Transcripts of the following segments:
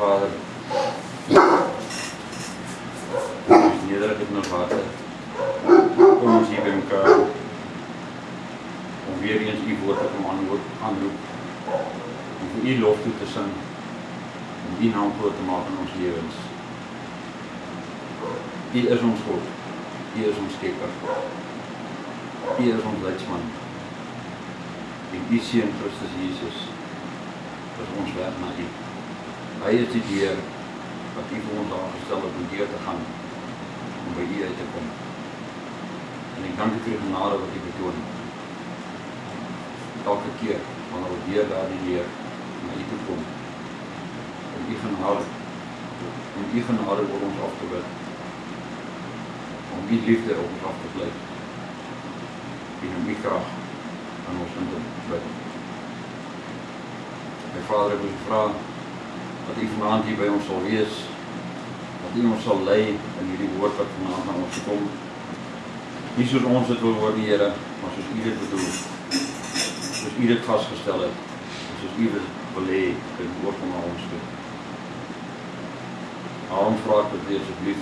Vader, ons nederig in ons harte, kom ons hier by mekaar, om weer eens u woord te kom aanroep, om vir u lof toe te sing, om u naam groot te maak in ons lewens. U is ons God, u is ons skepper, u is ons leidsman, en u Seun Christus Jesus is ons weg na u. Hy is die deur wat u vir ons aangestel het om deur te gaan, om by u uit te kom. En ek dank u vir die genade wat u betoon. Elke keer, wanneer ons weer daardie deur na u toe kom, om u genade oor ons af te bid, om u liefde op ons af te bly, en om u krag aan ons in te bid. My Vader, ek wil u vra, dat u vanaand hier by ons sal wees, dat u ons sal lei in hierdie woord wat vanaand na ons kom. Nie soos ons dit wil hoor, die Here, maar soos u dit bedoel, soos u dit vastgestel het, en soos u dit wil hê, dit woord om na ons toe. Daarom vra ek dit asseblief,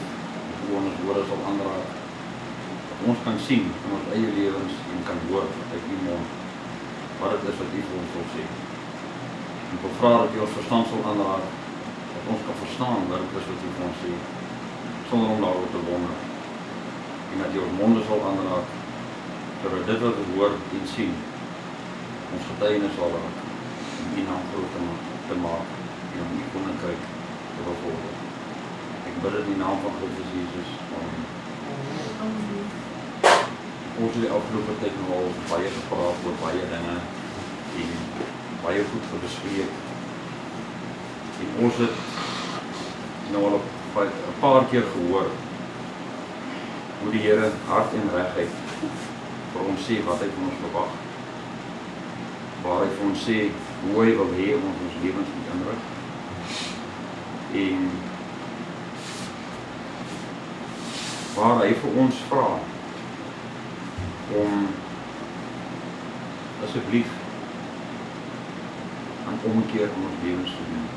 dat u ons woorde sal aanraak, dat ons kan sien in ons eie lewens en kan hoor uit u mond, wat het is wat u vir ons wil sê. En ek wil vra dat u ons verstand sal aanraak, dat ons kan verstaan wat het is wat u vir ons sê, sonder om daaroor te wonder. En dat u ons monde sal aanraak, sodat dit wat we hoor en sien, ons getuienis sal raak, om u naam groot te maak, en om u koninkryk te bevorder. Ek bid in die naam van Christus Jesus. Amen. Ons het die afgelope tyd nou al baie gepraat oor baie dinge, en baie goed bespreek. En ons het nou al 'n paar keer gehoor hoe die Here hart en regheid vir ons sê wat hy van ons verwag. Waar hy vir ons sê hoe hy wil hê ons lewens moet inrig. En waar hy vir ons vra om asseblief aan omkeer in ons lewens te doen.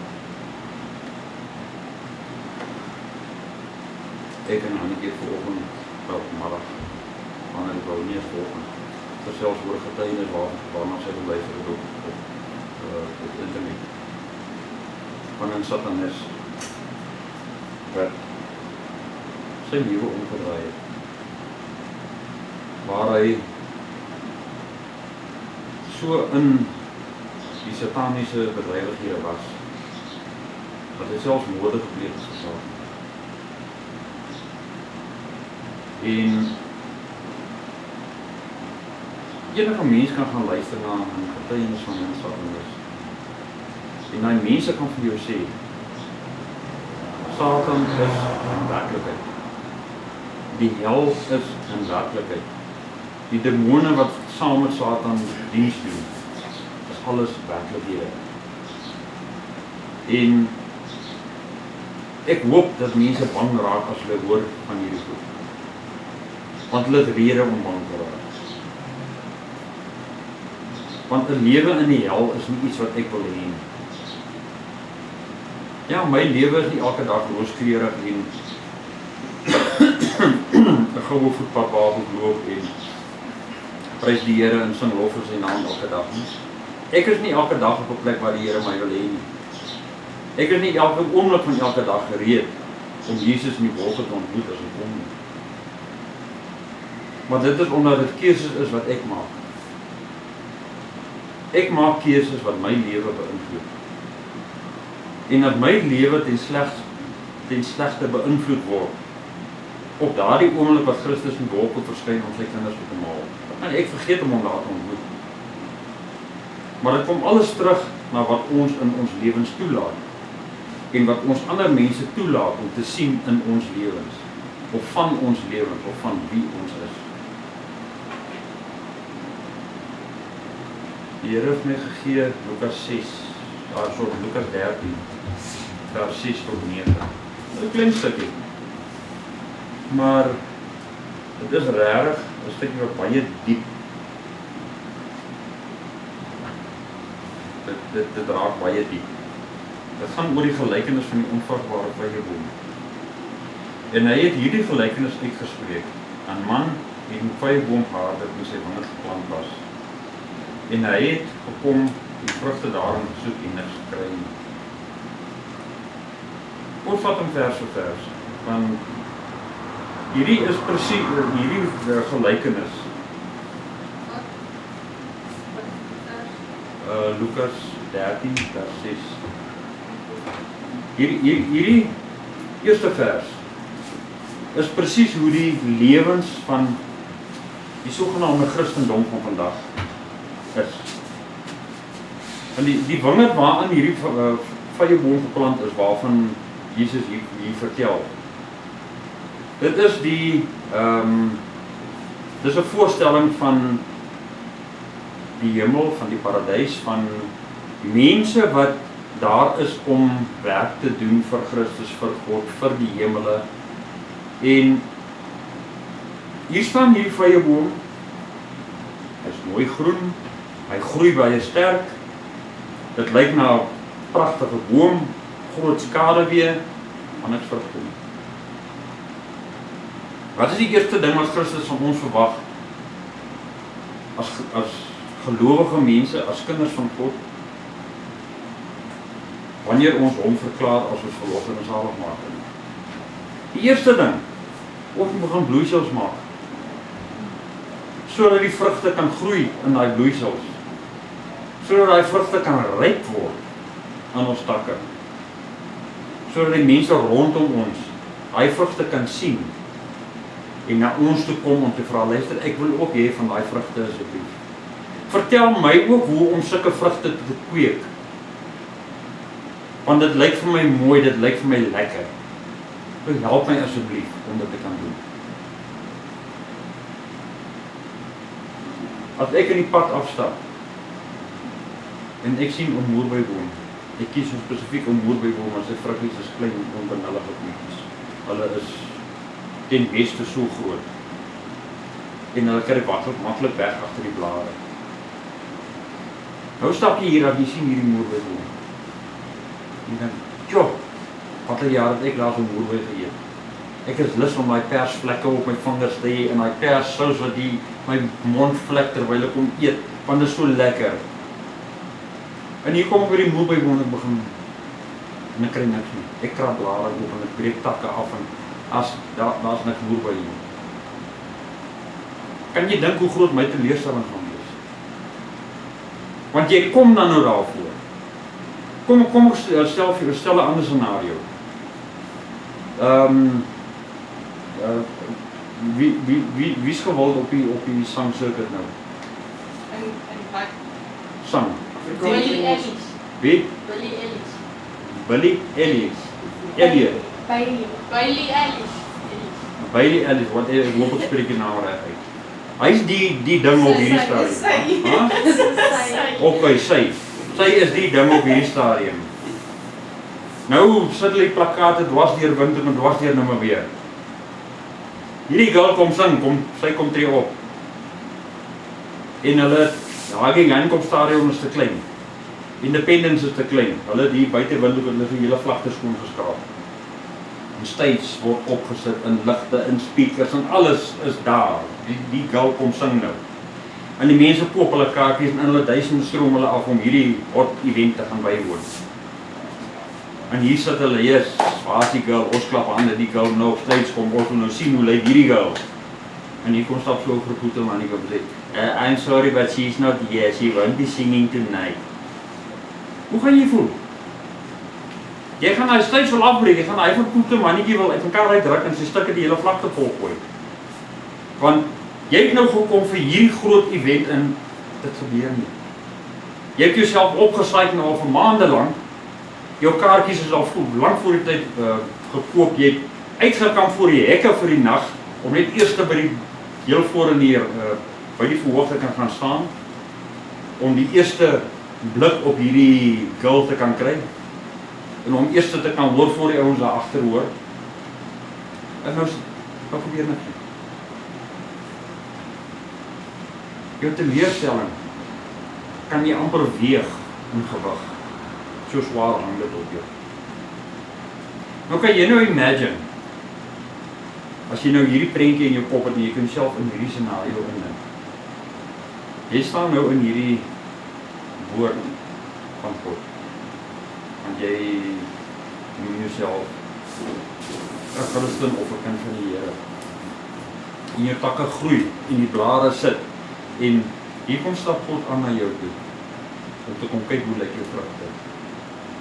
Ek en Annetjie vanoggend, vanmiddag, wanneer ek wou nie eens vanoggend, selfs oor getuienis waarna sy geluister het op internet, van 'n satanis, wat sy lewe omgedraai het, waar hy so in die sataniese bedrywighede was, dat hy selfs moorde gepleeg is gesaak. En enige mens kan gaan luister na 'n getuienis van 'n satanis. En daai mense kan vir jou sê, Satan is in werklikheid. Die hel is in werklikheid. Die demone wat saam met Satan diens doen, is alles werklikhede. En ek hoop dat mense bang raak as hulle hoor van hierdie goed. Want hulle het rede om bang te raak. Want 'n lewe in die hel is nie iets wat ek wil hê. Ja, my lewe is nie elke dag rooskleurig en 'n goue voetpad waar ek loop en prys die Here en sing lof vir sy naam elke dag nie. Ek is nie elke dag op 'n plek waar die Here my wil hê nie. Ek is nie elke oomblik van elke dag gereed om Jesus in die wolke te ontmoet as hy kom nie. Maar dit is omdat dit keuses is wat ek maak. Ek maak keuses wat my lewe beïnvloed. En dat my lewe ten slegste beïnvloed word op daardie oomblik wat Christus in die wolke verskyn om sy kinders te maal. En ek vergeet om hom daar te ontmoet. Maar dit kom alles terug na wat ons in ons lewens toelaat en wat ons ander mense toelaat om te sien in ons lewens, of van ons lewens, of van wie ons is. Die Here het my gegee Lukas 6, Lukas 13, vers 6 tot 9. 'n klein stukkie. Maar dit is regtig 'n stukkie wat baie diep. Dit raak baie diep. Dit gaan oor die gelykenis van die onvrugbare vyeboom. En hy het hierdie gelykenis uitgespreek. 'n Man het 'n vyeboom gehad wat in sy wingerd geplant was. En hy het gekom die vrugte daarin gesoek en niks gekry nie. Ons vat hom vers vir vers, want hierdie is presies hierdie gelykenis. Lukas 13 vers 6. Hierdie eerste vers is presies hoe die lewens van die sogenaamde Christendom van vandag is. En die wingerd waaraan hierdie vyeboom geplant is, waarvan Jesus hier vertel. Dit is dis 'n voorstelling van die hemel, van die paradys, van mense wat daar is om werk te doen vir Christus, vir God, vir die hemele. En hier staan hierdie vyeboom. Hy is mooi groen, hy groei baie sterk. Dit lyk na 'n pragtige boom, groot skaduwee, maar niks vrugte nie. Wat is die eerste ding wat Christus van ons verwag as gelowige mense, as kinders van God, wanneer ons hom verklaar as ons verlosser en zaligmaker? Die eerste ding, ons moet begin bloeisels maak, sodat die vrugte kan groei in daai bloeisels, sodat daai vrugte kan ryp word aan ons takke, sodat die mense rondom ons daai vrugte kan sien en na ons toe kom om te vra, luister, ek wil ook hê van daai vrugte asseblief. Vertel my ook hoe om sulke vrugte te kweek, want dit lyk vir my mooi, dit lyk vir my lekker. Help my asseblief om dit te kan doen. As ek in die pad afstap en ek sien 'n moerbyboom, ek kies spesifiek 'n moerbyboom, want sy vruggies is klein en onbenullige knietjies. Hulle is ten beste so groot en hulle kry maklik weg agter die blare. Nou stap jy hier af, jy sien hierdie moerbyboom. Jy dink, "Joh, wat 'n jaar het ek laas 'n moerby geëet. Ek is lus om daai persvlekke op my vingers te hê en daai perssous wat my mond vlek terwyl ek hom eet, want dit is so lekker." En hier kom ek by die moerbyboom en ek begin en ek kry niks nie. Ek krap blare op en ek breek takke af en daar's niks moerby nie. Kan jy dink hoe groot my teleurstelling gaan wees? Want jy kom dan nou daarvoor. Kom ek stel 'n ander scenario. Wie's gewild op die sangcircuit nou? En wat? Sang. Billy Ellis. Wie? Billy Ellis. Billy Ellis. Elliot. Billy Ellis. Billy Ellis, wat ek hoop ek spreek die naam reg uit. Hy's die ding op hierdie stadium. Okay, sy is die ding op hierdie stadium. Nou sit hulle die plakate dwars deur wind en dwars deur nou maar weer. Hierdie girl kom sing, sy kom tree op. En hulle, daai Gankom stadion is te klein. Independence is te klein. Hulle het hier buite wind hulle so hele vlakte skoon geskraap. En stage word opgesit in ligte, in speakers en alles is daar. Die girl kom sing nou. En die mense koop hulle kaartjies en hulle duisende stroom hulle af om hierdie hot event te gaan bywoon. En hier sit hulle, yes, waar is die girl, ons klap hande, die girl nou op stage kom, ons wil nou sien hoe lyk hierdie girl. En hier kom stap so over die voete man, en kom sê, I'm sorry but she's not here, she won't be singing tonight. Hoe gaan jy voel? Jy gaan hy stage wil afbreek, jy gaan hy verkoete mannetjie wil uit mekaar uitdruk en sy stukke die hele vlakte volgooi. Want jy het nou gekom vir hierdie groot event en dit gebeur nie. Jy het jouself opgeslaai nou al vir maande lank. Jou kaartjies is al lank voor die tyd gekoop. Jy het uitgekamp voor die hekke vir die nag om net eers by die heel voor en hier by die verhoog te kan gaan staan om die eerste blik op hierdie girl te kan kry en om eers te kan hoor voor die ouens daar agter hoor. En nou gebeur niks nie. Jou teleurstelling kan jy amper weeg in gewig. So swaar hang dit op jou. Nou kan jy nou imagine, as jy nou hierdie prentjie in jou kop het en jy kan self in hierdie scenario indink. Jy staan nou in hierdie woord van God. Want jy noem jouself 'n Christen of 'n kind van die Here. En jou takke groei en die blare sit en hier kom stap God aan na jou toe om te kom kyk hoe lyk jou vrugte.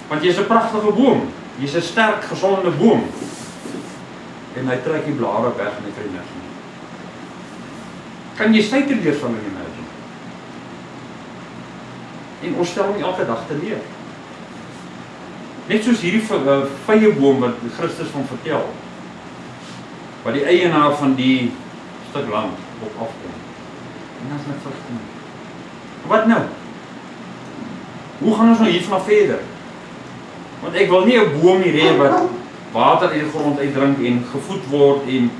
Want jy's 'n pragtige boom, jy's 'n sterk, gesonde boom. En hy trek die blare weg en hy kry niks nie. Kan jy syterleers van hom imagine? En ons stel hom elke dag te leer. Net soos hierdie vyeboom wat Christus van vertel, wat die eienaar van die stuk land op afkom. En dat is net vrugte. Wat nou? Hoe gaan ons nou hiervan verder? Want ek wil nie 'n boom hier hê wat water uit die grond uitdrink en gevoed word en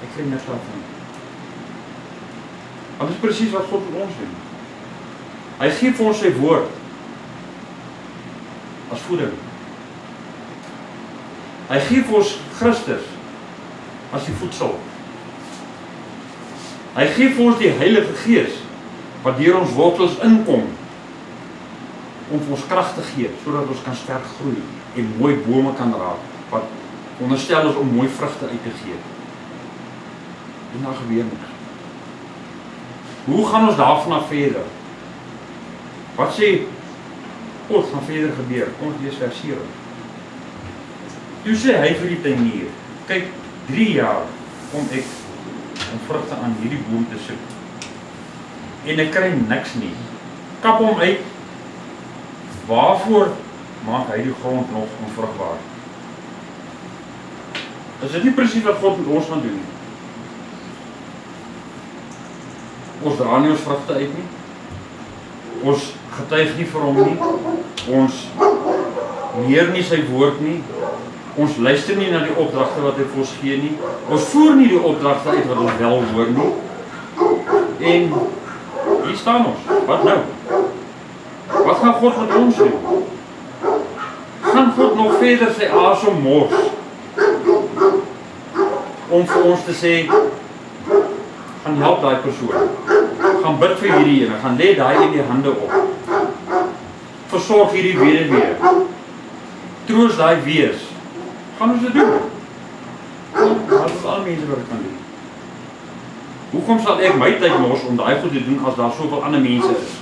ek kry niks daarvan. Want dit is presies wat God met ons doen. Hy gee vir ons sy woord as voeding. Hy gee vir ons Christus as die voedsel. Hy gee vir ons die Heilige Gees wat deur ons wortels inkom om vir ons krag te gee sodat ons kan sterk groei en mooi bome kan raak wat onderstel is om mooi vrugte uit te gee. En dan gebeur niks. Hoe gaan ons daarvan af verder? Wat sê God gaan verder gebeur? Kom ons lees vers 7. Toe sê hy vir die tuinier, kyk, 3 jaar kom ek om vrugte aan hierdie boom te soek. En ek kry niks nie. Kap hom uit. Waarvoor maak hy die grond nog onvrugbaar? Is dit nie presies wat God met ons gaan doen nie? Ons dra nie ons vrugte uit nie. Ons getuig nie vir hom nie. Ons leer nie sy woord nie. Ons luister nie na die opdragte wat hy vir ons gee nie. Ons voer nie die opdragte uit wat ons wel hoor nie. En hier staan ons. Wat nou? Wat gaan God met ons doen? Gaan God nog verder sy asem mors om vir ons te sê, gaan help daai persoon, gaan bid vir hierdie ene, gaan lê daai in die hande op, versorg hierdie weduwee, troos daai wees, gaan ons dit doen? Dat is al mense wat dit kan doen. Hoekom sal ek my tyd mors om daai goed te doen as daar soveel ander mense is?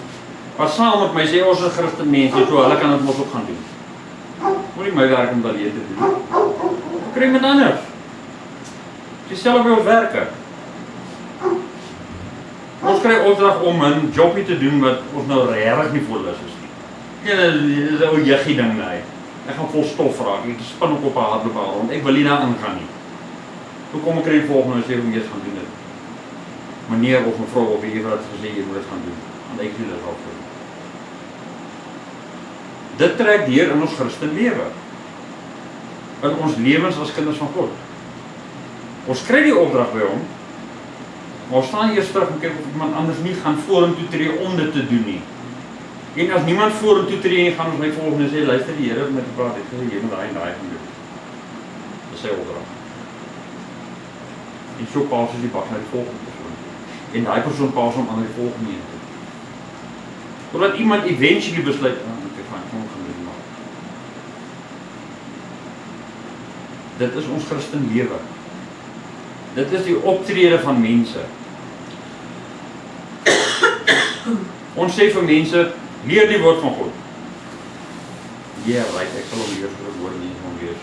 Wat saam met my sê ons is Christen mense, so hulle kan dit mos ook gaan doen. Moet nie my werk om alleen te doen. Kry met anders. Jy self by ons werke. Ons kry opdrag om 'n jobie te doen wat ons nou regtig nie voorlus is nie. Dit is 'n ou juggie ding daai. Ek gaan vol stof raak. Ek spin op 'n hardloopbaan rond. Ek wil nie daar ingaan nie. Hoe kom ek kry die volgende en sê hoe jy dit gaan doen dit? Meneer of mevrou of wie wat gesê jy moet dit gaan doen. Want ek doen dit al voor. Dit trek deur in ons Christen lewe. In ons lewens as kinders van God. Ons kry die opdrag by hom, maar ons staan eers terug en kyk of iemand anders nie gaan vorentoe tree om dit te doen nie. En as niemand vorentoe tree nie, gaan ons my volgende sê, luister die Here het met gepraat, het gesê, jy moet daai en daai gaan doen. Dis sy opdrag. En so pas ons die bak na die volgende persoon. En daai persoon pas hom aan die volgende een toe. Totdat iemand eventually besluit, ek gaan dit maak. Dit is ons Christen lewe. Dit is die optrede van mense. Ons sê vir mense, leer die woord van God. Ja, right, ek sal hom leer vir die woord nie van wees.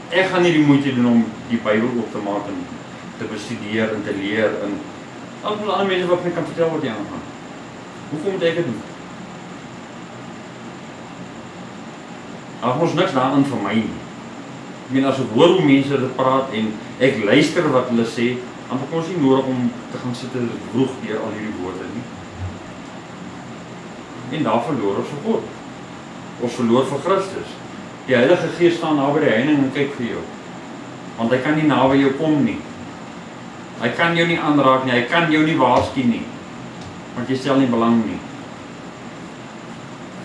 Ek gaan nie die moeite doen om die Bybel op te maak en te bestudeer en te leer en al die ander mense wat my kan vertel wat jy aangaan. Hoekom moet ek dit doen? Daar is niks daarin vir my nie. Ek meen, as ek hoor hoe mense dit praat en ek luister wat hulle sê, dan het ons nie nodig om te gaan sit en vroeg deur al hierdie woorde nie. En daar verloor ons vir God. Ons verloor vir Christus. Die Heilige Gees staan naby die heining en kyk vir jou. Want hy kan nie naby jou kom nie. Hy kan jou nie aanraak nie, hy kan jou nie waarsku nie. Want jy stel nie belang nie.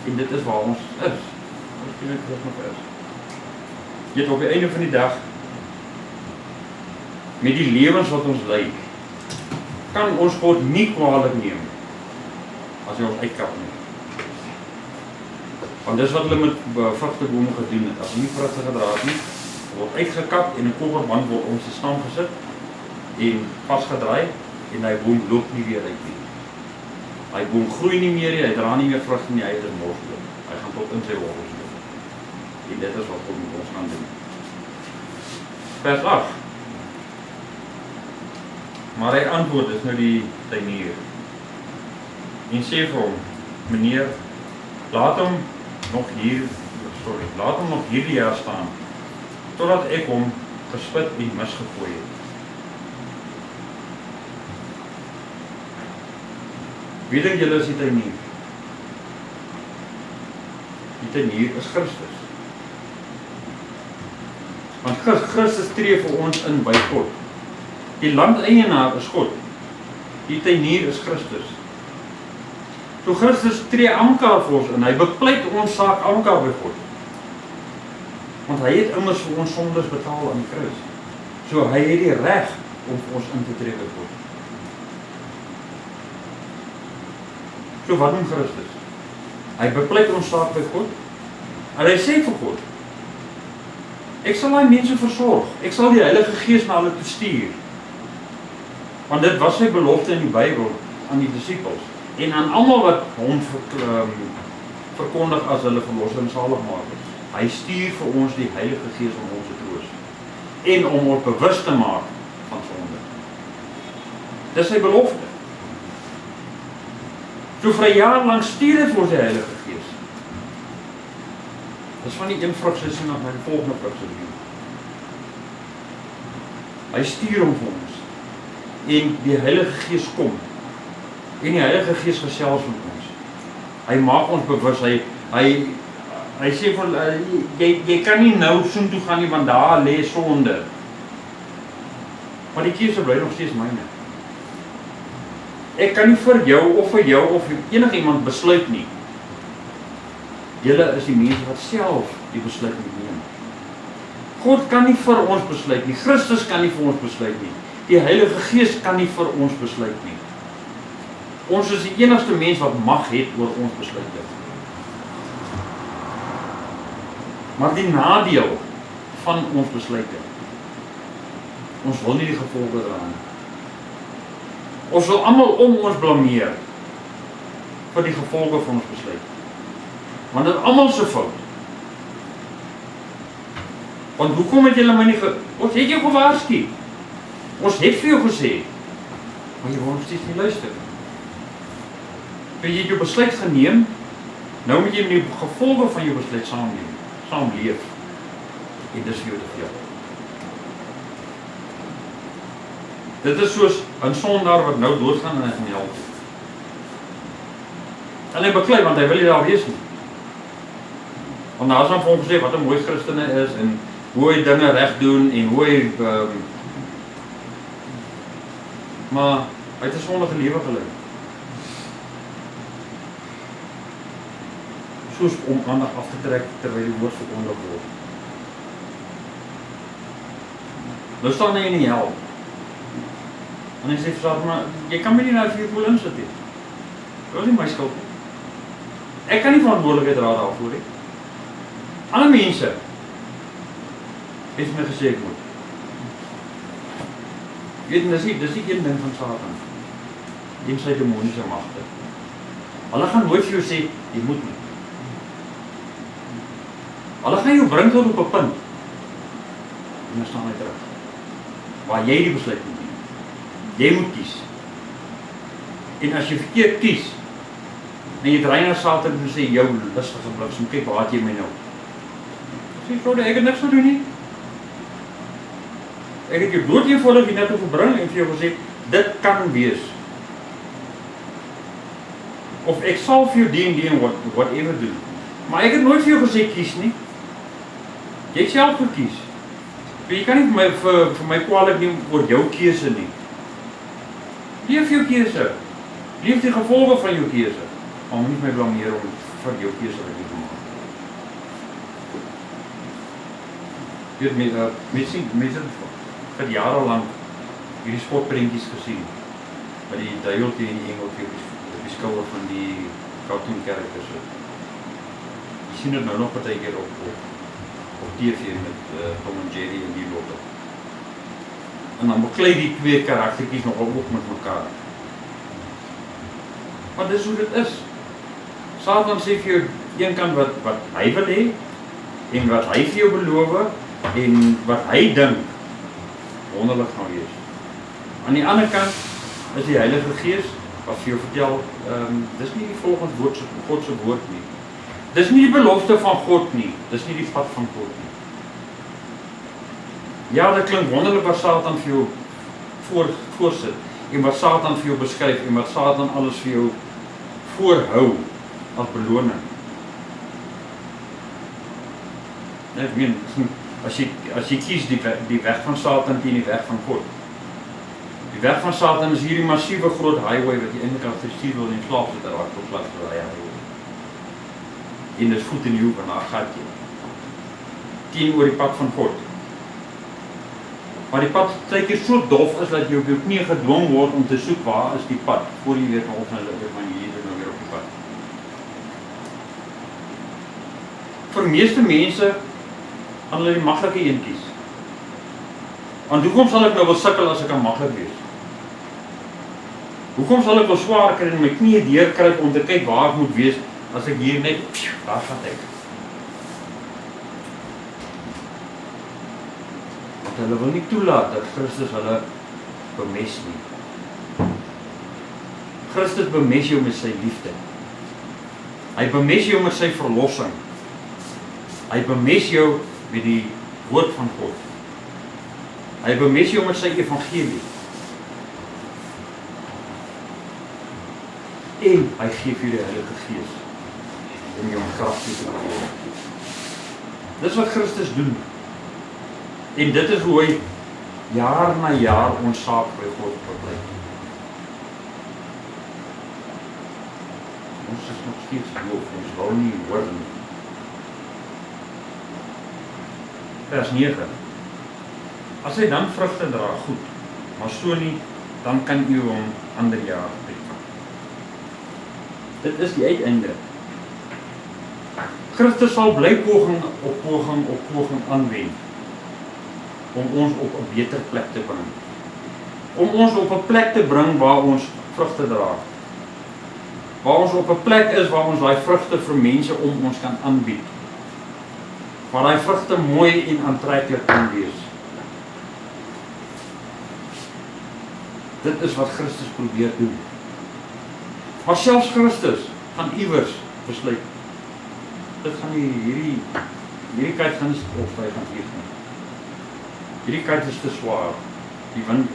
En dit is waar ons is. Ons nog is. Jy weet, op die einde van die dag, met die lewens wat ons lei, kan ons God nie kwaadlik neem, as hy ons uitkap nie. Want dis wat hulle met vrugtebome gedoen het. As hulle nie vrugte gedra het nie, word uitgekap en 'n koperband word om sy stam gesit en vasgedraai en hy boom loop nie weer uit nie. Hy boom groei nie meer nie, hy dra nie meer vrugte nie, hy is morsdood. Hy gaan tot in sy wortels loop. En dit is wat God met ons gaan doen. Vers 8. Maar hy antwoord, is nou die tuinier. En sê vir hom, meneer, laat hom nog hierdie jaar staan, totdat ek hom gespit en misgegooi het. Wie dink julle is die tuinier? Die tuinier is Christus. Want Christus tree vir ons in by God. Die landeienaar is God. Die tuinier is Christus. So Christus tree almekaar vir ons in. Hy bepleit ons saak almekaar by God. Want hy het immers vir ons sondes betaal aan die kruis. So hy het die reg om vir ons in te tree by God. So wat doen Christus? Hy bepleit ons saak by God. En hy sê vir God, ek sal daai mense versorg. Ek sal die Heilige Gees na hulle toe stuur. Want dit was sy belofte in die Bybel aan die disippels en aan almal wat hom verkondig as hulle verlosser en zaligmaker. Hy stuur vir ons die Heilige Gees om ons te troos en om ons bewus te maak van sonde. Dis sy belofte. So vir 'n jaar lank stuur hy vir ons die Heilige Gees. Dis van die een vrugseisoen na die volgende vrugseisoen. Hy stuur hom vir ons. En die Heilige Gees kom. En die Heilige Gees gesels met ons. Hy maak ons bewus. Hy sê van jy kan nie nou soontoe gaan nie want daar lê sonde. Maar die keuse bly nog steeds myne. Ek kan nie vir jou of enigiemand besluit nie. Julle is die mense wat self die besluit moet neem. God kan nie vir ons besluit nie. Christus kan nie vir ons besluit nie. Die Heilige Gees kan nie vir ons besluit nie. Ons is die enigste mens wat mag het oor ons besluite. Maar die nadeel van ons besluite, ons wil nie die gevolge dra nie. Ons wil almal om ons blameer vir die gevolge van ons besluit. Want dit is almal se fout. Want hoekom het julle my nie ons het jou gewaarsku. Ons het vir jou gesê, maar jy wil nog steeds nie luister. Jy het jou besluit geneem, nou moet jy met die gevolge van jou besluit saamleef. En dis vir jou te veel. Dit is soos 'n sondaar wat nou doodgaan en hy gaan hel toe. En hy beklei, want hy wil nie daar wees nie. Want daar is dan vir hom gesê wat 'n mooi Christene is en hoe hy dinge reg doen en hoe hy maar hy het 'n sondige lewe gelei. Soos om aandag af te trek terwyl die woord verkondig word. Nou staan hy in die hel. En hy sê vir Satan, maar jy kan my nie nou vir jou insit nie. Dit was nie my skuld nie. Ek kan nie verantwoordelikheid dra daarvoor nie. Alle mense het my gesê ek moet. Weet, dis die een ding van Satan. En sy demoniese magte. Hulle gaan nooit vir jou sê, jy moet nie. Hulle gaan jou bring tot op 'n punt. En dan staan hy terug. Waar jy die besluit moet neem. Jy moet kies. En as jy verkeerd kies, en jy draai na Satan en sê, jou lustige bliksem, kyk waar het jy my nou? Sê, vrou, ek het niks gedoen nie. Ek het jou dood eenvoudig hier naartoe gebring en vir jou gesê, dit kan wees. Of ek sal vir jou die en whatever doen. Maar ek het nooit vir jou gesê kies nie. Jy het self gekies. Jy kan nie vir my kwaadlik neem oor jou keuse nie. Leef jou keuse. Leef die gevolge van jou keuse. Maar moet my blameer om van jou keuse wat jy gemaak het. Mense vir jare lang hierdie sportprentjies gesien, by die duiweltjie en die engeltjie op die skouer van die cartoon characters. Jy sien dit nou nog partykeer op TV met Tom en Jerry en die lotte. En dan beklei die twee karaktertjies nogal ook met mekaar. Maar dis hoe dit is. Satan sê vir jou een kant wat hy wil hê en wat hy vir jou beloof en wat hy dink wonderlik gaan wees. Aan die ander kant is die Heilige Gees wat vir jou vertel, dis nie die volgende woord, God se woord nie. Dis nie die belofte van God nie, dis nie die pad van God nie. Ja, dit klink wonderlik wat Satan vir jou voorsit en wat Satan vir jou beskryf en wat Satan alles vir jou voorhou as beloning. Ek meen, as jy kies die weg van Satan teen die weg van God. Die weg van Satan is hierdie massiewe groot highway wat jy eintlik as gestuur wil en slaap sit raak op plaas vir hy highway. En dis voet in die hoek en daar gaan jy. Teenoor die pad van God. Maar die pad partykeer so dof is dat jy op jou knie gedwing word om te soek waar is die pad voor jy weet of nou van hier nou weer op die pad. Vir meeste mense gaan hulle die maklike een kies. Want hoekom sal ek nou wil sukkel as ek kan maklik wees? Hoekom sal ek wel swaar kry en my knie deurkruip om te kyk waar ek moet wees as ek hier net daar gaan ek. Want hulle wil nie toelaat dat Christus hulle bemes nie. Christus bemes jou met sy liefde. Hy bemes jou met sy verlossing. Hy bemes jou met die woord van God. Hy bemes jou met sy evangelie. En hy gee vir die Heilige Gees om jou kragtig te maak. Dis wat Christus doen. En dit is hoe hy jaar na jaar ons saak by God bepleit. Ons is nog steeds doof, ons wil nie hoor nie. Vers 9. As hy dan vrugte dra, goed, maar so nie, dan kan u hom ander jaar uitvat. Dit is die uiteinde. Christus sal bly poging op poging aanwend om ons op 'n beter plek te bring. Om ons op 'n plek te bring waar ons vrugte dra. Waar ons op 'n plek is waar ons daai vrugte vir mense om ons kan aanbied. Waar daai vrugte mooi en aantreklik kan wees. Dit is wat Christus probeer doen. Maar selfs Christus gaan iewers besluit. Dit gaan nie hierdie kite gaan nie opstyg gaan vlieg nie. Hierdie kite is te swaar.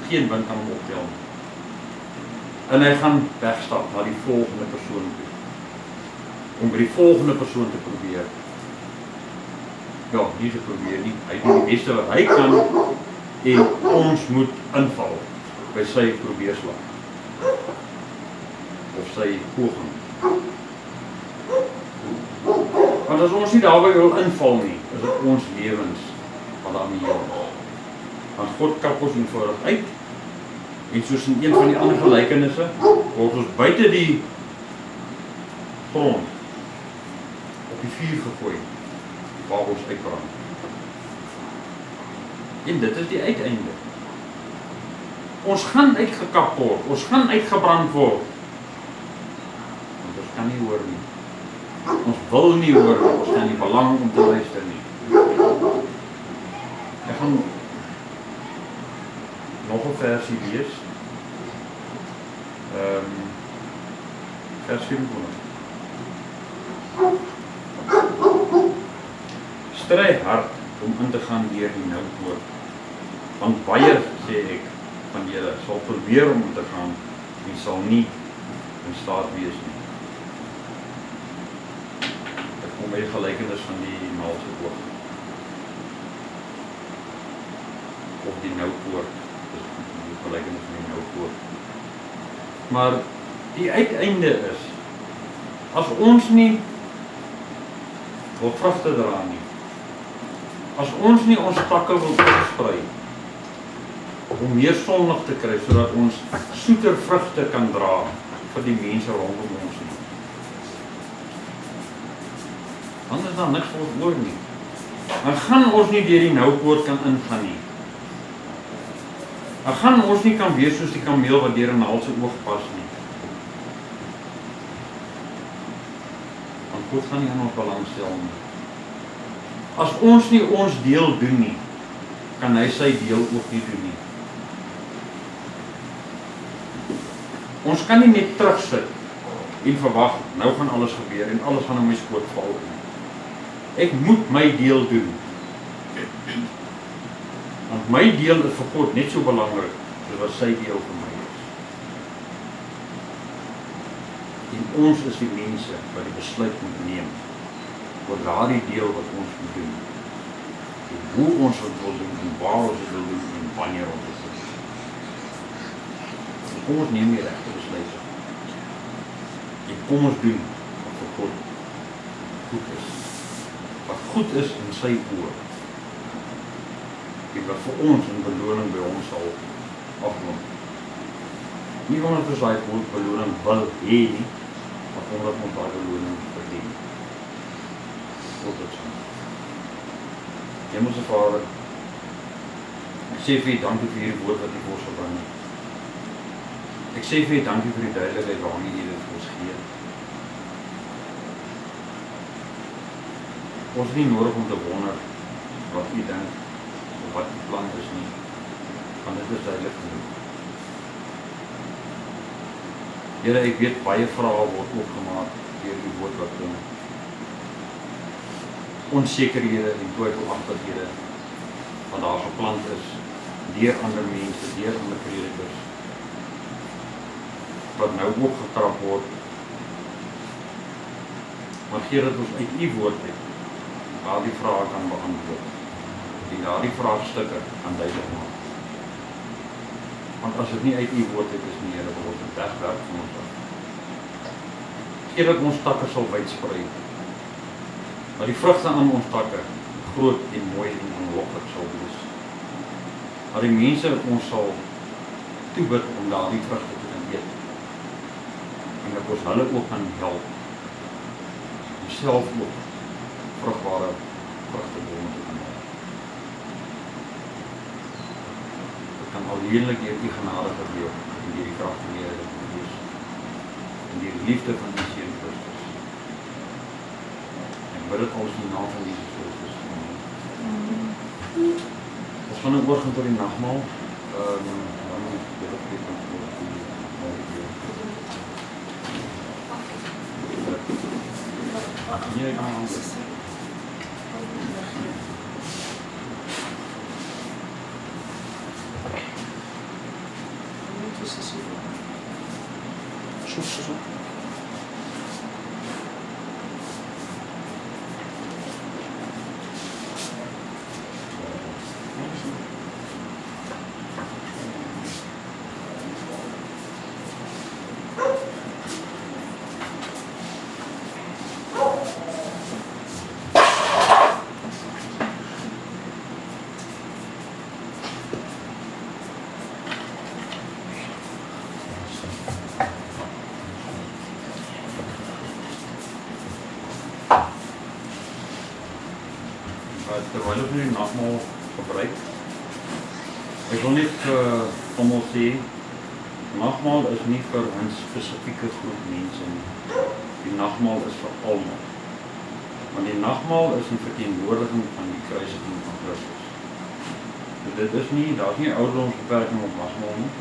Geen wind kan hom optel nie. En hy gaan wegstap na die volgende persoon toe. Om by die volgende persoon te probeer. Ja, nie te probeer nie. Hy doen die beste wat hy kan en ons moet inval by sy probeerslag. Of sy poging. Want as ons nie daarby wil inval nie, is dit ons lewens wat daarmee hier is. Want God kap ons eenvoudig uit en soos in een van die ander gelykenisse word ons buite die grond op die vuur gegooi waar ons uitbrand. En dit is die uiteinde. Ons gaan uitgekap word, ons gaan uitgebrand word. Want ons kan nie hoor nie. Ons wil nie hoor, ons kan nie belang om te luister nie. Ek gaan nog 'n versie lees. Vers 24. Stry hard om in te gaan deur die noupoort. Want baie, sê ek, van julle sal probeer om te gaan en sal nie in staat wees nie. Ek kom by die gelykenis van die maalse oog. Of die noupoort. Die gelykenis van die noupoort. Maar die uiteinde is, as ons nie wil vrugte dra nie. As ons nie ons takke wil versprei, om meer sonlig te kry, sodat ons soeter vrugte kan dra vir die mense rondom ons nie. Dan is daar niks vir ons oor nie. Dan gaan ons nie deur die noupoort kan ingaan nie. Dan gaan ons nie kan wees soos die kameel wat deur 'n naald se oog pas nie. Want God gaan nie aan ons belangstel nie. As ons nie ons deel doen nie, kan hy sy deel ook nie doen nie. Ons kan nie net terugsit en verwag, nou gaan alles gebeur en alles gaan in my skoot val nie. Ek moet my deel doen. Want my deel is vir God net so belangrik soos wat sy deel vir my is. En ons is die mense wat die besluit moet neem oor daardie deel wat ons moet doen. En hoe ons het wil doen en waar ons het wil doen en wanneer ons het wil doen. En kom ons neem die regte besluit. En kom ons doen wat vir God goed is. Wat goed is in sy oor. En wat vir ons in beloning by ons sal afkom. Nie omdat ons daai beloning wil hê nie, maar omdat ons daai beloning verdien. Tot dit so. Hemelse Vader, ek sê vir U dankie vir hierdie woord wat U vir ons gebring het. Ek sê vir U dankie vir die duidelikheid waarmee U dit vir ons gee. Ons is nie nodig om te wonder wat U dink of wat U plan is nie, want dit is duidelik genoeg. Here, ek weet baie vrae word opgemaak deur die woord wat kom. Onsekerhede en twyfelagtighede wat daar geplant is deur ander mense, deur ander predikers, wat nou opgetrap word. Maar Here, dat ons uit U woord het, daardie vrae kan beantwoord. En daardie vraagstukke kan duidelik maak. Want as dit nie uit U woord het is nie, Here, wil ons dit wegwerp van ons af. Gee dat ons takke sal uitsprei. Maar die vrugte aan ons takke groot en mooi en onloklik sal wees. Dat die mense ons sal toebid om daardie vrugte te kan eet. En dat ons hulle ook kan help om self ook vrugbare vrugtebome te kan maak. Dit kan alleenlik deur U genade gebeur en deur die krag van die Heilige Gees en die liefde van die Seun Christus. Ek bid dit alles in die naam van Jesus Christus. Ons gaan nou oorgaan tot die nagmaal. Dan moet ek dit opgeet van voor die nee, ek gaan Zo. terwyl ons die nagmaal gebruik. Ek wil net almal sê, nagmaal is nie vir 'n spesifieke groep mense nie. Die nagmaal is vir almal. Want die nagmaal is 'n verteenwoordiging van die kruisiging van Christus. So dit is nie, daar's nie ouderdomsbeperking op nagmaal nie.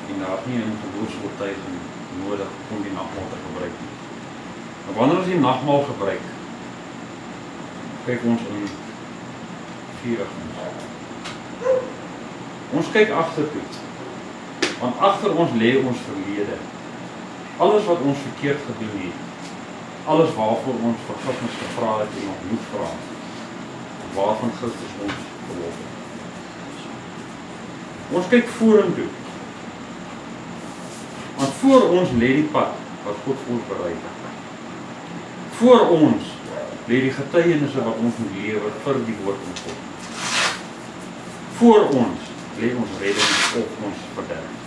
En daar's nie 'n geloofsoortuiging nodig om die nagmaal te gebruik nie. Maar wanneer ons die nagmaal gebruik, kyk ons in 4 rigtings. Ons kyk agtertoe, want agter ons lê ons verlede. Alles wat ons verkeerd gedoen het, alles waarvoor ons vergifnis gevra het en nog moet vra, waarvan Christus ons verlos het. Ons kyk vorentoe, want voor ons lê die pad wat God vir ons berei het. Voor ons lê die getuienisse wat ons moet lewe vir die woord van God. Voor ons lê ons redding of ons verderf.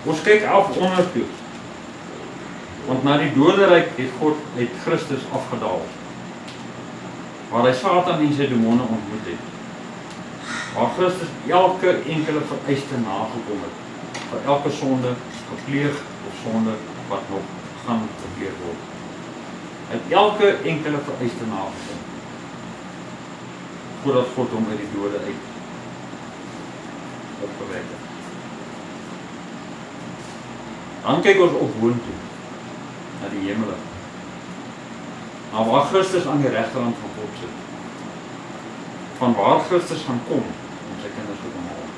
Ons kyk af onder toe, want na die doderyk het God uit Christus afgedaal, waar hy Satan en sy demone ontmoet het, waar Christus elke enkele vereiste nagekom het, vir elke sonde gepleeg of sonde wat nog gaan gepleeg word. Hy het elke enkele vereiste nagekom, voordat God hom uit die dode uit opgewek het. Dan kyk ons op boontoe, na die hemele, na waar Christus aan die regterhand van God sit, van waar Christus gaan kom, om sy kinders te kom haal.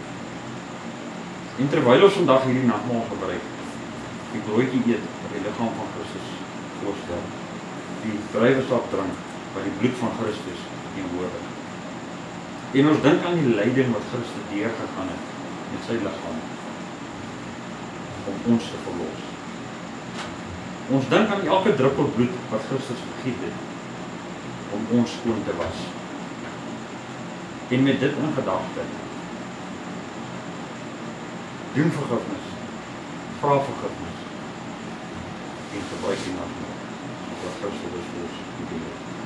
En terwyl ons vandag hierdie nagmaal gebruik, die broodjie eet, wat die liggaam van Christus voorstel, die druiwesap drink, wat die bloed van Christus teenwoordig. En ons dink aan die lyding wat Christus deurgegaan het, met sy liggaam, om ons te verlos. Ons dink aan elke druppel bloed wat Christus vergiet het, om ons skoon te was. En met dit in gedagte, doen vergifnis, vra vergifnis, en gebruik die nagmaal, wat Christus ons gedoen het.